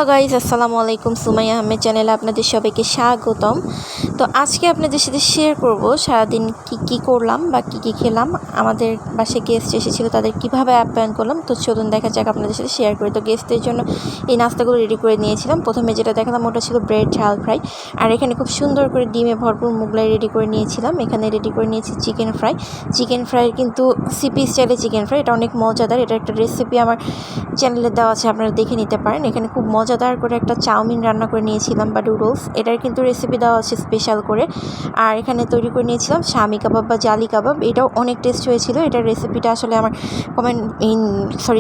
Hello guys, আসসালামু আলাইকুম। সুমাইয়া আহমেদ চ্যানেলে আপনাদের সবাইকে স্বাগতম। তো আজকে আপনাদের সাথে শেয়ার করব সারাদিন কি করলাম বা কি খেলাম, আমাদের বাসায় গেস্ট এসেছিলো তাদের কিভাবে আপ্যায়ন করলাম। তো চলুন দেখা যাক, আপনাদের সাথে শেয়ার করি। তো গেস্টদের জন্য এই নাস্তাগুলো রেডি করে নিয়েছিলাম। প্রথমে যেটা দেখালাম ওটা ছিল ব্রেড ঝাল ফ্রাই, আর এখানে খুব সুন্দর করে ডিমে ভরপুর মোগলাই রেডি করে নিয়েছিলাম। এখানে রেডি করে নিয়েছি চিকেন ফ্রাই। চিকেন ফ্রাই কিন্তু সিপি স্টাইলে চিকেন ফ্রাই, এটা অনেক মজাদার। এটা একটা রেসিপি আমার চ্যানেলে দেওয়া আছে, আপনারা দেখে নিতে পারেন। এখানে খুব মজাদার করে একটা চাউমিন রান্না করে নিয়েছিলাম বা নুডলস, এটার কিন্তু রেসিপি দেওয়া আছে স্পেশাল করে। আর এখানে তৈরি করে নিয়েছিলাম শামি কাবাব বা জালি কাবাব, এটাও অনেক টেস্ট হয়েছিল। এটার রেসিপিটা আসলে আমার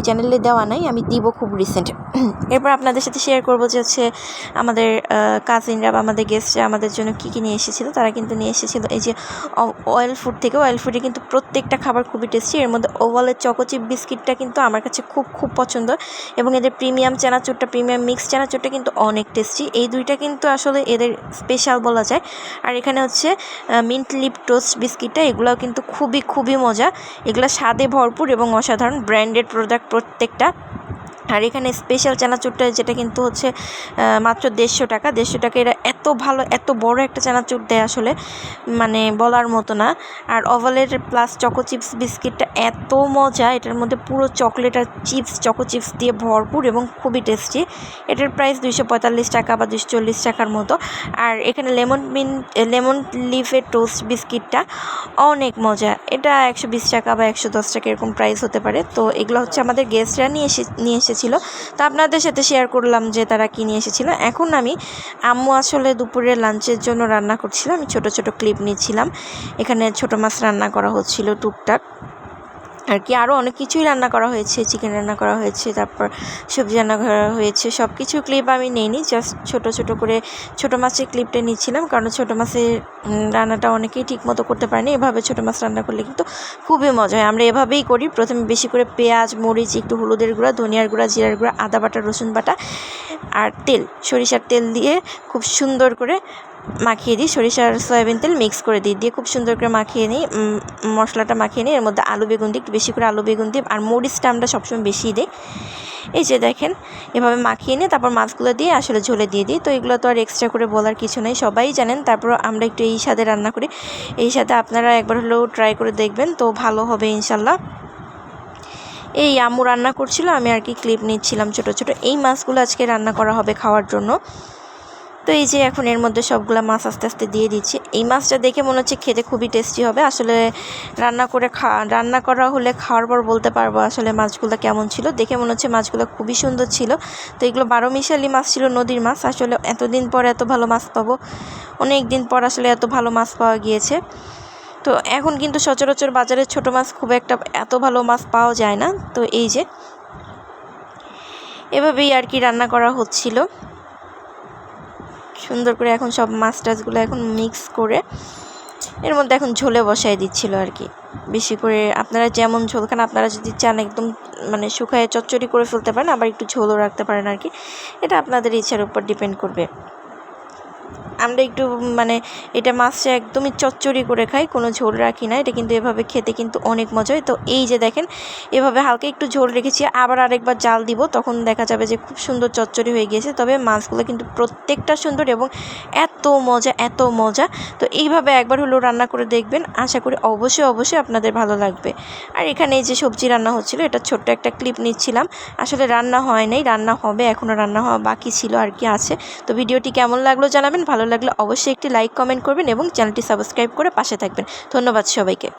চ্যানেলে দেওয়া নাই, আমি দিব খুব রিসেন্ট। এরপর আপনাদের সাথে শেয়ার করবো যে হচ্ছে আমাদের কাজিনরা বা আমাদের গেস্টরা আমাদের জন্য কী নিয়ে এসেছিলো। তারা কিন্তু নিয়ে এসেছিলো এই যে অয়েল ফুড থেকে। অয়েল ফুডে কিন্তু প্রত্যেকটা খাবার খুবই টেস্টি। এর মধ্যে ওভালের চকোচিপ বিস্কিটটা কিন্তু আমার কাছে খুব পছন্দ, এবং এদের প্রিমিয়াম চানাচুরটা, প্রিমিয়াম মিক্স চানাচুরটা কিন্তু অনেক টেস্টি। এই দুইটা কিন্তু আসলে এদের স্পেশাল বলা যায়। আর এখানে হচ্ছে মিন্ট লিপ টোস্ট বিস্কিটটা, এগুলোও কিন্তু খুবই মজা। এগুলো স্বাদে ভরপুর এবং অসাধারণ, ব্র্যান্ডেড প্রোডাক্ট প্রত্যেকটা। আর এখানে স্পেশাল চানাচুরটা যেটা কিন্তু হচ্ছে মাত্র 150 টাকা। 150 টাকা এরা এত ভালো, এত বড় একটা চানাচুর দেয়, আসলে মানে বলার মতো না। আর ওভালের প্লাস চকো চিপস বিস্কিটটা এত মজা, এটার মধ্যে পুরো চকলেট আর চিপস, চকো চিপস দিয়ে ভরপুর এবং খুবই টেস্টি। এটার প্রাইস 245 টাকা বা 240 টাকার মতো। আর এখানে লেমন লিফের টোস্ট বিস্কিটটা অনেক মজা, এটা 120 টাকা বা 110 টাকা এরকম প্রাইস হতে পারে। তো এগুলো হচ্ছে আমাদের গেস্টরা নিয়ে এসেছিলো। তো আপনাদের সাথে শেয়ার করলাম যে তারা কী নিয়ে এসেছিলো। এখন আম্মু আসলে দুপুরে লাঞ্চের জন্য রান্না করছিল, আমি ছোট ক্লিপ নিচ্ছিলাম। এখানে ছোট মাছ রান্না করা হচ্ছিল টুকটাক আর কি, আরও অনেক কিছুই রান্না করা হয়েছে। চিকেন রান্না করা হয়েছে, তারপর সবজি রান্না করা হয়েছে। সব কিছু ক্লিপ আমি নিইনি, জাস্ট ছোট করে ছোটো মাছের ক্লিপটা নিচ্ছিলাম, কারণ ছোটো মাছের রান্নাটা অনেকেই ঠিকমতো করতে পারেনি। এভাবে ছোটো মাছ রান্না করলে কিন্তু খুবই মজা হয়। আমরা এভাবেই করি। প্রথমে বেশি করে পেঁয়াজ, মরিচ, একটু হলুদের গুঁড়া, ধনিয়ার গুঁড়া, জিরার গুঁড়া, আদা বাটা, রসুন বাটা আর তেল, সরিষার তেল দিয়ে খুব সুন্দর করে মাখিয়ে দিই। সরিষার সয়াবিন তেল মিক্স করে দিয়ে খুব সুন্দর করে মাখিয়ে নিই। মশলাটা মাখিয়ে নিই, এর মধ্যে আলু বেগুন দিই, একটু বেশি করে আলু বেগুন দিই, আর মরিচটা আমরা সবসময় বেশি দিই। এই যে দেখেন, এভাবে মাখিয়ে নিয়ে তারপর মাছগুলো দিয়ে আসলে ঝোলে দিয়ে দিই। তো এগুলো তো আর এক্সট্রা করে বলার কিছু নেই, সবাই জানেন। তারপর আমরা একটু এই স্বাদে রান্না করি। এই স্বাদে আপনারা একবার হলেও ট্রাই করে দেখবেন, তো ভালো হবে ইনশাল্লাহ। এই আম্মু রান্না করছিল, আমি আর কি ক্লিপ নিচ্ছিলাম ছোট। এই মাছগুলো আজকে রান্না করা হবে খাওয়ার জন্য। তো এই যে এখন এর মধ্যে সবগুলো মাছ আস্তে আস্তে দিয়ে দিচ্ছি। এই মাছটা দেখে মনে হচ্ছে খেতে খুবই টেস্টি হবে। আসলে রান্না করা হলে খাওয়ার পর বলতে পারবো আসলে মাছগুলো কেমন ছিল। দেখে মনে হচ্ছে মাছগুলো খুবই সুন্দর ছিল। তো এগুলো 12 মিশালি মাছ ছিল, নদীর মাছ। আসলে এতদিন পর এত ভালো মাছ পাবো, অনেক দিন পর আসলে এত ভালো মাছ পাওয়া গিয়েছে। তো এখন কিন্তু সচরাচর বাজারে ছোট মাছ খুব একটা এত ভালো মাছ পাওয়া যায় না। তো এই যে এভাবেই আর কি রান্না করা হচ্ছিল সুন্দর করে। এখন সব মাছ টাছগুলো এখন মিক্স করে এর মধ্যে এখন ঝোলে বসায় দিচ্ছিল আর কি। বেশি করে আপনারা যেমন ঝোল খান, আপনারা যদি চান একদম মানে শুকায় চচ্চড়ি করে ফেলতে পারেন, আবার একটু ঝোলও রাখতে পারেন আর কি। এটা আপনাদের ইচ্ছার উপর ডিপেন্ড করবে। আমরা একটু এটা মাছটা একদমই চচ্চড়ি করে খাই, কোনো ঝোল রাখি না। এটা কিন্তু এভাবে খেতে কিন্তু অনেক মজা হয়। তো এই যে দেখেন, এভাবে হালকা একটু ঝোল রেখেছি, আবার আরেকবার জাল দিব, তখন দেখা যাবে যে খুব সুন্দর চচ্চড়ি হয়ে গিয়েছে। তবে মাছগুলো কিন্তু প্রত্যেকটা সুন্দর এবং এত মজা। তো এইভাবে একবার হলেও রান্না করে দেখবেন, আশা করি অবশ্যই আপনাদের ভালো লাগবে। আর এখানে এই যে সবজি রান্না হচ্ছিল, এটা ছোট্ট একটা ক্লিপ নিচ্ছিলাম। আসলে রান্না হয় নাই, রান্না হবে, এখনও রান্না হওয়া বাকি ছিল আর কি আছে। তো ভিডিওটি কেমন লাগলো জানাবেন, ভালো লাগলে অবশ্যই একটি লাইক কমেন্ট করবেন এবং চ্যানেলটি সাবস্ক্রাইব করে পাশে থাকবেন। ধন্যবাদ সবাইকে।